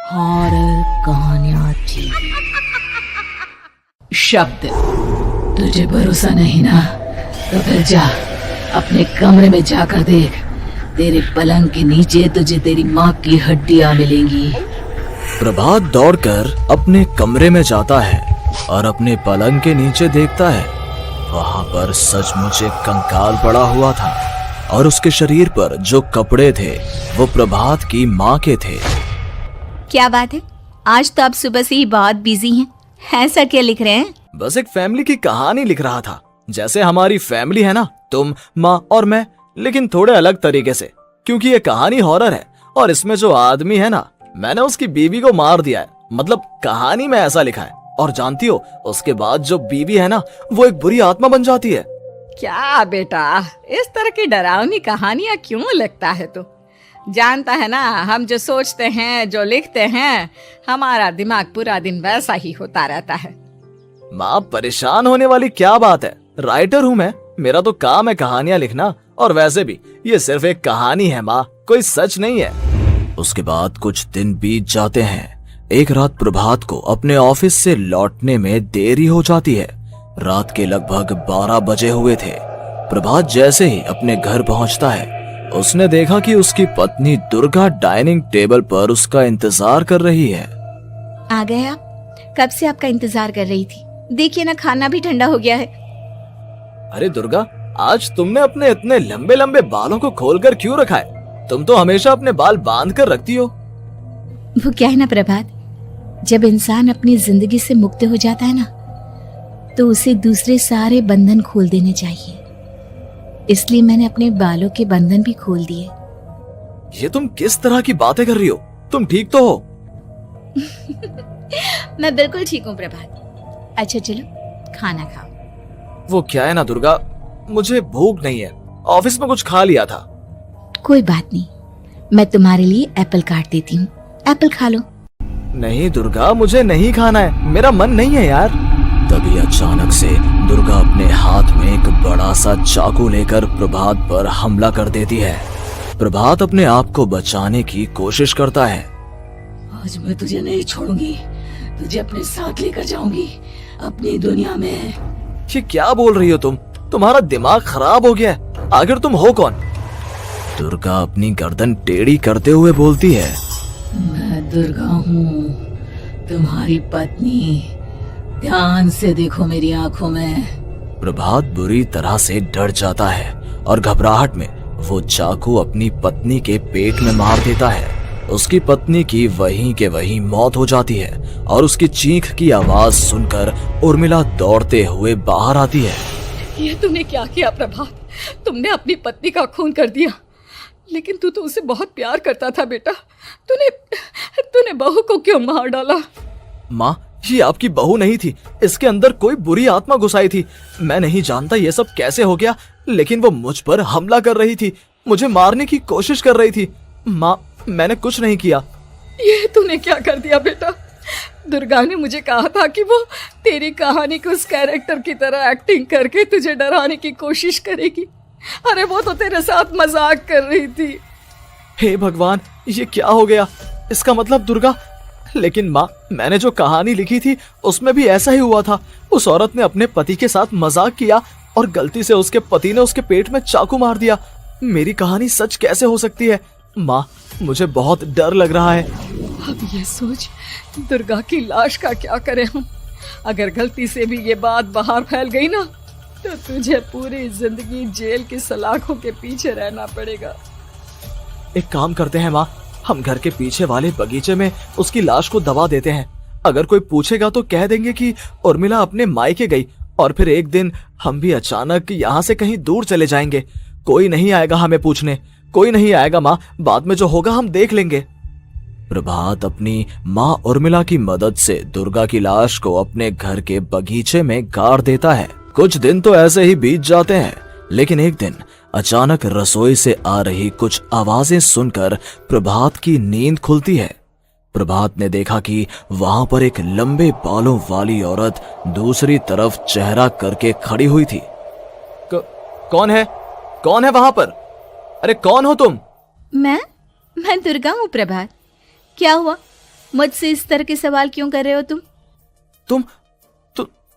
Horror कहानियां थी। शब्द, तुझे भरोसा नहीं ना, तो फिर जा अपने कमरे में जाकर देख। तेरे पलंग के नीचे तुझे तेरी माँ की हड्डियां मिलेंगी। प्रभात दौड़कर अपने कमरे में जाता है और अपने पलंग के नीचे देखता है। वहां पर सचमुच एक कंकाल पड़ा हुआ था और उसके शरीर पर जो कपड़े थे वो प्रभात की माँ के थे। क्या बात है, आज तो आप सुबह से ही बहुत बिजी हैं। ऐसा क्या लिख रहे हैं? बस एक फैमिली की कहानी लिख रहा था। जैसे हमारी फैमिली है ना, तुम, माँ और मैं, लेकिन थोड़े अलग तरीके से, क्योंकि ये कहानी हॉरर है और इसमें जो आदमी है ना, मैंने उसकी बीवी को मार दिया है। मतलब कहानी में ऐसा लिखा है। और जानती हो, उसके बाद जो बीवी है ना, वो एक बुरी आत्मा बन जाती है। क्या बेटा, इस तरह की डरावनी कहानियां क्यों लिखता है तू? जानता है ना, हम जो सोचते हैं, जो लिखते हैं, हमारा दिमाग पूरा दिन वैसा ही होता रहता है। माँ, परेशान होने वाली क्या बात है? राइटर हूँ मैं, मेरा तो काम है कहानियां लिखना। और वैसे भी ये सिर्फ एक कहानी है माँ, कोई सच नहीं है। उसके बाद कुछ दिन बीत जाते हैं। एक रात प्रभात को अपने ऑफिस से लौटने में देरी हो जाती है। रात के लगभग 12 बजे हुए थे। प्रभात जैसे ही अपने घर पहुंचता है, उसने देखा कि उसकी पत्नी दुर्गा डाइनिंग टेबल पर उसका इंतजार कर रही है। आ गए आप? कब से आपका इंतजार कर रही थी। देखिए ना, खाना भी ठंडा हो गया है। अरे दुर्गा, आज तुमने अपने इतने लंबे लंबे बालों को खोलकर क्यों रखा है? तुम तो हमेशा अपने बाल बांध कर रखती हो। वो क्या है ना प्रभात, जब इंसान अपनी जिंदगी से मुक्त हो जाता है ना, तो उसे दूसरे सारे बंधन खोल देने चाहिए। इसलिए मैंने अपने बालों के बंधन भी खोल दिए। ये तुम किस तरह की बातें कर रही हो? तुम ठीक तो हो? मैं बिल्कुल ठीक हूँ प्रभात। अच्छा चलो खाना खाओ। वो क्या है ना दुर्गा, मुझे भूख नहीं है। ऑफिस में कुछ खा लिया था। कोई बात नहीं, मैं तुम्हारे लिए एप्पल काट देती हूँ, एप्पल खा लो। नहीं दुर्गा, मुझे नहीं खाना है, मेरा मन नहीं है यार। तभी अचानक से दुर्गा अपने हाथ में एक बड़ा सा चाकू लेकर प्रभात पर हमला कर देती है। प्रभात अपने आप को बचाने की कोशिश करता है। आज मैं तुझे नहीं छोड़ूंगी, तुझे अपने साथ लेकर जाऊंगी अपनी दुनिया में। ये क्या बोल रही हो तुम? तुम्हारा दिमाग खराब हो गया है। आखिर तुम हो कौन? दुर्गा अपनी गर्दन टेढ़ी करते हुए बोलती है। मैं दुर्गा हूँ, तुम्हारी पत्नी। ध्यान से देखो मेरी आंखों में। प्रभात बुरी तरह से डर जाता है और घबराहट में वो चाकू अपनी पत्नी के पेट में मार देता है। उसकी पत्नी की वहीं के वहीं मौत हो जाती है और उसकी चीख की आवाज सुनकर उर्मिला दौड़ते हुए बाहर आती है। ये तूने क्या किया प्रभात? तुमने अपनी पत्नी का खून कर दिया। लेकिन तू तो उसे बहुत प्यार करता था बेटा। तूने बहू को क्यों मार डाला? माँ, ये आपकी बहू नहीं थी, इसके अंदर कोई बुरी आत्मा घुसाई थी। मैं नहीं जानता ये सब कैसे हो गया, लेकिन वो मुझ पर हमला कर रही थी, मुझे मारने की कोशिश कर रही थी। माँ, मैंने कुछ नहीं किया। ये तूने क्या कर दिया बेटा? दुर्गा ने मुझे कहा था कि वो तेरी कहानी को उस कैरेक्टर की तरह एक्टिंग करके तुझे डराने की कोशिश करेगी। अरे वो तो तेरे साथ मजाक कर रही थी। हे भगवान, ये क्या हो गया? इसका मतलब दुर्गा। लेकिन माँ, मैंने जो कहानी लिखी थी उसमें भी ऐसा ही हुआ था। उस औरत ने अपने पति के साथ मजाक किया और गलती से उसके पति ने उसके पेट में चाकू मार दिया। मेरी कहानी सच कैसे हो सकती है? माँ, मुझे बहुत डर लग रहा है। अब ये सोच, दुर्गा की लाश का क्या करें हम? अगर गलती से भी ये बात बाहर फैल गई ना, तो तुझे पूरी जिंदगी जेल की सलाखों के पीछे रहना पड़ेगा। एक काम करते हैं माँ, हम घर के पीछे वाले बगीचे में उसकी लाश को दबा देते हैं। अगर कोई पूछेगा तो कह देंगे कि उर्मिला अपने मायके गई और फिर एक दिन हम भी अचानक यहाँ से कहीं दूर चले जाएंगे। कोई नहीं आएगा हमें पूछने, कोई नहीं आएगा माँ, बाद में जो होगा हम देख लेंगे। प्रभात अपनी माँ उर्मिला की मदद से दुर्गा की लाश को अपने घर के बगीचे में गाड़ देता है। कुछ दिन तो ऐसे ही बीत जाते हैं, लेकिन एक दिन अचानक रसोई से आ रही कुछ आवाजें सुनकर प्रभात की नींद खुलती है। प्रभात ने देखा कि वहां पर एक लंबे बालों वाली औरत दूसरी तरफ चेहरा करके खड़ी हुई थी। कौन है? कौन है वहां पर? अरे कौन हो तुम? मैं दुर्गा हूँ प्रभात। क्या हुआ? मुझसे इस तरह के सवाल क्यों कर रहे हो तुम?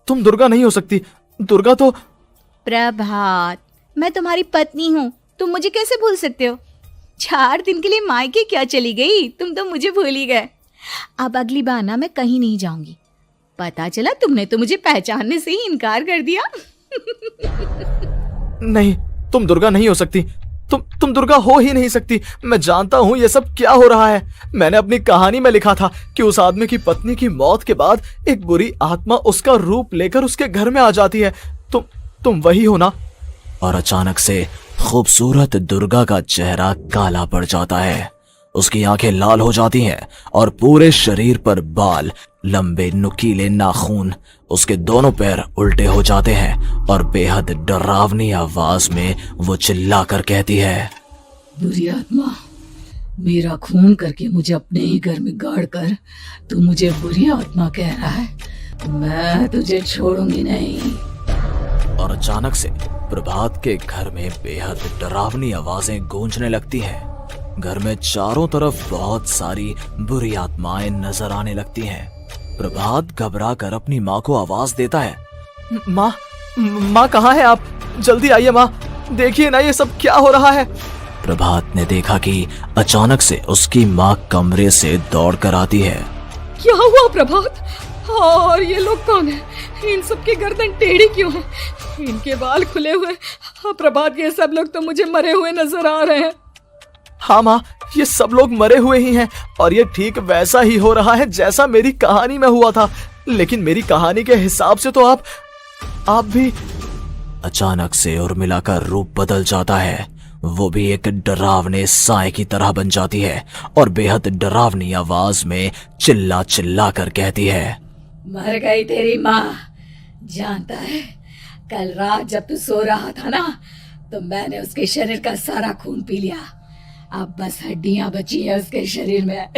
तुम दुर्गा नहीं हो सकती। दुर्गा तो प्रभात, मैं तुम्हारी पत्नी हूँ, तुम मुझे कैसे भूल सकते हो? 4 दिन के लिए मायके क्या चली गई, तुम तो मुझे भूल ही गए। अब अगली बार ना मैं कहीं नहीं जाऊंगी। पता चला तुमने तो मुझे पहचानने से ही इनकार कर दिया। नहीं, तुम दुर्गा नहीं हो सकती। तुम दुर्गा हो ही नहीं सकती। मैं जानता हूँ ये सब क्या हो रहा है। मैंने अपनी कहानी में लिखा था कि उस आदमी की पत्नी की मौत के बाद एक बुरी आत्मा उसका रूप लेकर उसके घर में आ जाती है। तुम वही हो ना? और अचानक से खूबसूरत दुर्गा का चेहरा काला पड़ जाता है। उसकी आंखें लाल हो जाती हैं और पूरे शरीर पर बाल, लंबे नुकीले नाखून, उसके दोनों पैर उल्टे हो जाते हैं और बेहद डरावनी आवाज में वो चिल्लाकर कहती है, बुरी आत्मा, मेरा खून करके मुझे अपने ही घर में गाड़ कर तू मुझे बुरी आत्मा कह रहा है? मैं तुझे छोड़ूंगी नहीं। और अचानक से प्रभात के घर में बेहद डरावनी आवाजें गूंजने लगती हैं। घर में चारों तरफ बहुत सारी बुरी आत्माएं नजर आने लगती हैं। प्रभात घबरा कर अपनी माँ को आवाज देता है, माँ कहाँ है आप? जल्दी आइए माँ, देखिए ना ये सब क्या हो रहा है। प्रभात ने देखा कि अचानक से उसकी माँ कमरे से दौड़ कर आती है। क्या हुआ प्रभात? और ये लोग कौन है? इन सब की गर्दन टेढ़ी क्यों है? इनके बाल खुले हुए। प्रभात, ये सब लोग तो मुझे मरे हुए नजर आ रहे हैं। हाँ माँ, ये सब लोग मरे हुए ही हैं और ये ठीक वैसा ही हो रहा है जैसा मेरी कहानी में हुआ था। लेकिन मेरी कहानी के हिसाब से तो आप भी। अचानक से उर्मिला का रूप बदल जाता है। वो भी एक डरावने साए की तरह बन जाती है और बेहद डरावनी आवाज में चिल्ला चिल्ला कर कहती है, मर गई तेरी माँ। जानता है, कल रात जब तू सो रहा था ना, तो मैंने उसके शरीर का सारा खून पी लिया। अब बस हड्डियां बची है उसके शरीर में।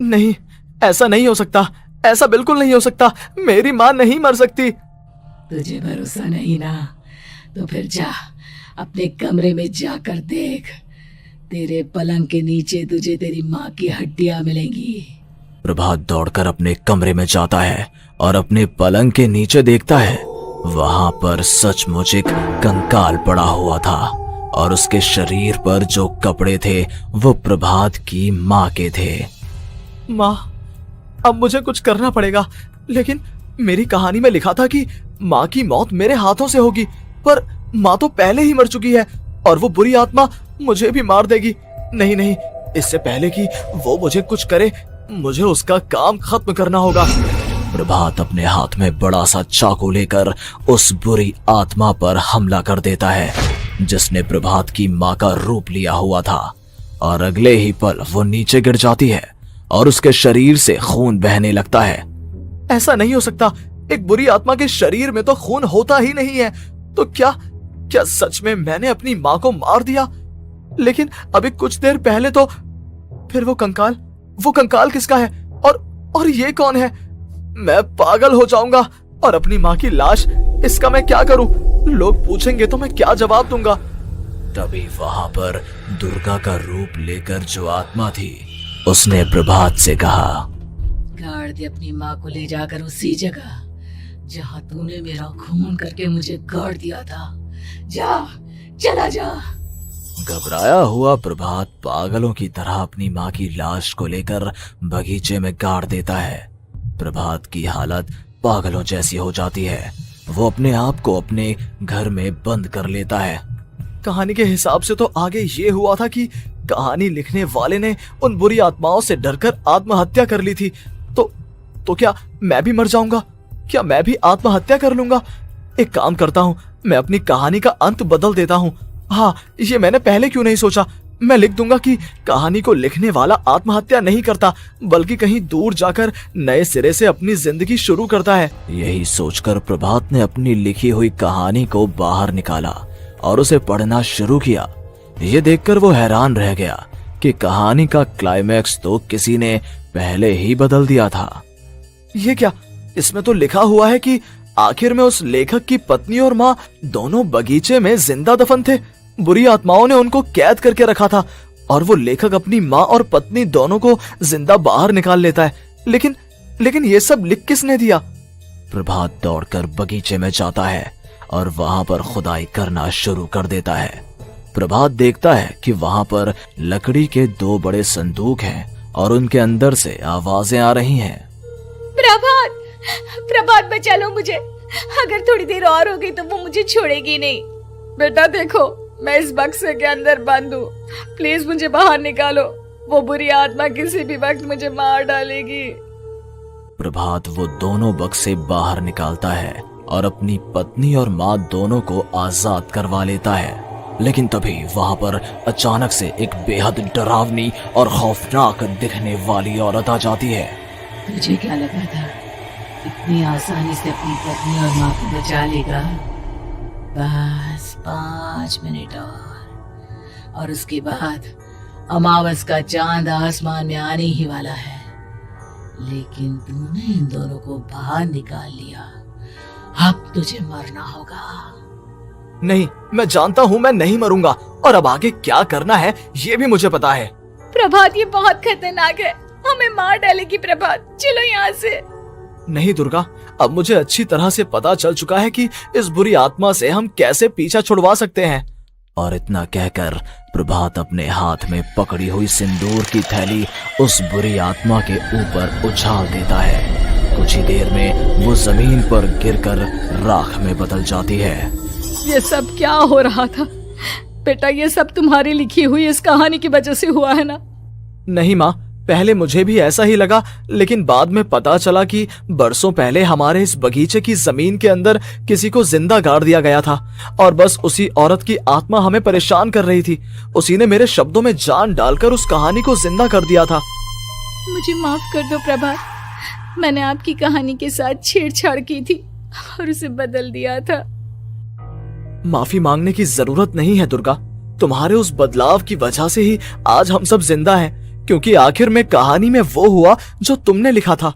नहीं, ऐसा नहीं हो सकता। ऐसा बिल्कुल नहीं हो सकता। मेरी माँ नहीं मर सकती। तुझे भरोसा नहीं ना? तो फिर जा, अपने कमरे में जाकर देख। तेरे पलंग के नीचे तुझे तेरी माँ की हड्डियां मिलेंगी। प्रभात दौड़कर अपने कमरे में जाता है और अपने पलंग के नीचे देखता है। वहां पर सचमुच एक कंकाल पड़ा हुआ था और उसके शरीर पर जो कपड़े थे वो प्रभात की माँ के थे। माँ, अब मुझे कुछ करना पड़ेगा। लेकिन मेरी कहानी में लिखा था कि माँ की मौत मेरे हाथों से होगी, पर माँ तो पहले ही मर चुकी है और वो बुरी आत्मा मुझे भी मार देगी। नहीं नहीं, इससे पहले कि वो मुझे कुछ करे, मुझे उसका काम खत्म करना होगा। प्रभात अपने हाथ में बड़ा सा चाकू लेकर उस बुरी आत्मा पर हमला कर देता है जिसने प्रभात की माँ का रूप लिया हुआ था, और अगले ही पल वो नीचे गिर जाती है और उसके शरीर से खून बहने लगता है। ऐसा नहीं हो सकता। एक बुरी आत्मा के शरीर में तो खून होता ही नहीं है। तो क्या सच में मैंने अपनी माँ को मार दिया? लेकिन अभी कुछ देर पहले तो फिर वो कंकाल किसका है? और ये कौन है? मैं पागल हो जाऊंगा। और अपनी माँ की लाश, इसका मैं क्या करूं? लोग पूछेंगे तो मैं क्या जवाब दूंगा? तभी वहां पर दुर्गा का रूप लेकर जो आत्मा थी उसने प्रभात से कहा, गाड़ दे अपनी माँ को ले जाकर उसी जगह जहाँ तूने मेरा खून करके मुझे गाड़ दिया था। जा, चला जा। घबराया हुआ प्रभात पागलों की तरह अपनी माँ की लाश को लेकर बगीचे में गाड़ देता है। प्रभात की हालत पागलों जैसी हो जाती है। वो अपने आप को अपने घर में बंद कर लेता है। कहानी के हिसाब से तो आगे ये हुआ था कि कहानी लिखने वाले ने उन बुरी आत्माओं से डरकर आत्महत्या कर ली थी। तो क्या मैं भी मर जाऊंगा? क्या मैं भी आत्महत्या कर लूंगा? एक काम करता हूँ, मैं अपनी कहानी का अंत बदल देता हूँ। हाँ, ये मैंने पहले क्यों नहीं सोचा। मैं लिख दूंगा कि कहानी को लिखने वाला आत्महत्या नहीं करता, बल्कि कहीं दूर जाकर नए सिरे से अपनी जिंदगी शुरू करता है। यही सोचकर प्रभात ने अपनी लिखी हुई कहानी को बाहर निकाला और उसे पढ़ना शुरू किया। ये देखकर वो हैरान रह गया कि कहानी का क्लाइमैक्स तो किसी ने पहले ही बदल दिया था। ये क्या? इसमें तो लिखा हुआ है कि आखिर में उस लेखक की पत्नी और माँ दोनों बगीचे में जिंदा दफन थे। बुरी आत्माओं ने उनको कैद करके रखा था और वो लेखक अपनी माँ और पत्नी दोनों को जिंदा बाहर निकाल लेता है। लेकिन ये सब लिख किसने दिया? प्रभात दौड़कर बगीचे में जाता है और वहां पर खुदाई करना शुरू कर देता है। प्रभात देखता है कि वहां पर लकड़ी के 2 बड़े संदूक हैं और उनके अंदर से आवाजें आ रही हैं। प्रभात बचा लो मुझे, अगर थोड़ी देर और हो गई तो वो मुझे छोड़ेगी नहीं। बेटा देखो, मैं इस बक्से के अंदर बंद हूँ, प्लीज मुझे बाहर निकालो, वो बुरी आत्मा किसी भी वक्त मुझे मार डालेगी। प्रभात वो दोनों बक्से बाहर निकालता है और अपनी पत्नी और माँ दोनों को आजाद करवा लेता है। लेकिन तभी वहां पर अचानक से एक बेहद डरावनी और खौफनाक दिखने वाली औरत आ जाती है। तुझे क्या लगा था इतनी आसानी से अपनी पत्नी और माँ को बचा लेगा? बस 5 मिनट और उसके बाद अमावस का चांद आसमान में आने ही वाला है। लेकिन तूने इन दोनों को बाहर निकाल लिया, अब तुझे मरना होगा। नहीं, मैं जानता हूँ मैं नहीं मरूंगा, और अब आगे क्या करना है ये भी मुझे पता है। प्रभात, ये बहुत खतरनाक है, हमें मार डालेगी प्रभात, चलो यहाँ से। नहीं दुर्गा, अब मुझे अच्छी तरह से पता चल चुका है कि इस बुरी आत्मा से हम कैसे पीछा छुड़वा सकते हैं। और इतना कहकर प्रभात अपने हाथ में पकड़ी हुई सिंदूर की थैली उस बुरी आत्मा के ऊपर उछाल देता है। कुछ ही देर में वो जमीन पर गिरकर राख में बदल जाती है। ये सब क्या हो रहा था बेटा? ये सब तुम्हारी लिखी हुई इस कहानी की वजह से हुआ है ना? नहीं माँ, पहले मुझे भी ऐसा ही लगा, लेकिन बाद में पता चला कि बरसों पहले हमारे इस बगीचे की जमीन के अंदर किसी को जिंदा गाड़ दिया गया था और बस उसी औरत की आत्मा हमें परेशान कर रही थी। उसी ने मेरे शब्दों में जान डालकर उस कहानी को जिंदा कर दिया था। मुझे माफ कर दो प्रभात, मैंने आपकी कहानी के साथ छेड़छाड़ की थी और उसे बदल दिया था। माफी मांगने की जरूरत नहीं है दुर्गा, तुम्हारे उस बदलाव की वजह से ही आज हम सब जिंदा हैं, क्योंकि आखिर में कहानी में वो हुआ जो तुमने लिखा था।